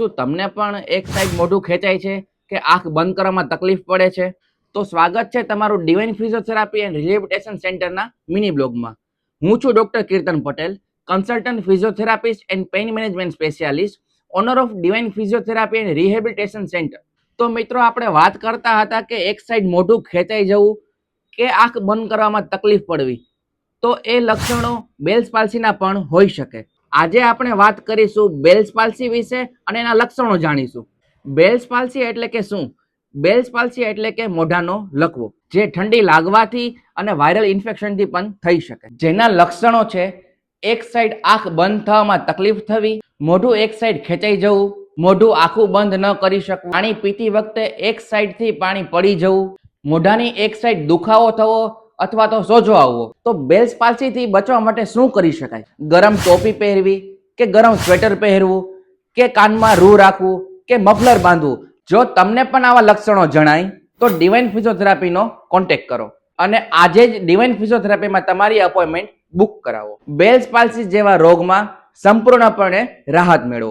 શું તમને પણ એક સાઈડ મોઢું ખેંચાય છે કે આંખ બંધ કરવામાં તકલીફ પડે છે? તો સ્વાગત છે તમારું ડિવાઇન ફિઝિયોથેરાપી એન્ડ રિહેબિલિટેશન સેન્ટરના મિની બ્લોગમાં. હું છું doctor Kirtan Patel, consultant physiotherapist and pain management specialist, honour of divine physiotherapy and rehabilitation centre. તો મિત્રો, આપણે વાત કરતા હતા કે એક સાઈડ મોઢું ખેંચાઈ જવું કે આંખ બંધ કરવામાં તકલીફ પડવી, તો એ લક્ષણો બેલ્સ પાલ્સીના પણ હોઈ શકે. આજે આપણે વાત કરીશું બેલ્સ પાલ્સી વિશે અને એના લક્ષણો જાણીશું. બેલ્સ પાલ્સી એટલે કે શું? બેલ્સ પાલ્સી એટલે કે મોઢાનો લકવો, જે ઠંડી લાગવાથી અને વાયરલ ઇન્ફેક્શનથી પણ થઈ શકે. જેના લક્ષણો છે એક સાઈડ આંખ બંધ થવામાં તકલીફ થવી, મોઢું એક સાઈડ ખેંચાઈ જવું, મોઢું આખું બંધ ન કરી શકવું, પાણી પીતી વખતે એક સાઈડથી પાણી પડી જવું, મોઢાની એક સાઈડ દુખાવો થવો અથવા તો સોજો આવવો. તો બેલ્સ પાલ્સીથી બચવા માટે શું કરી શકાય? ગરમ ટોપી પહેરવી કે ગરમ સ્વેટર પહેરવું કે કાનમાં રૂ રાખવું કે મફલર બાંધવું. જો તમને પણ આવા લક્ષણો જણાય તો ડિવાઇન ફિઝિયોથેરાપીનો કોન્ટેક્ટ કરો અને આજે જ ડિવાઇન ફિઝિયોથેરાપીમાં તમારી અપોઇન્ટમેન્ટ બુક કરાવો. બેલ્સ પાલ્સી જેવા રોગમાં સંપૂર્ણપણે રાહત મેળવો.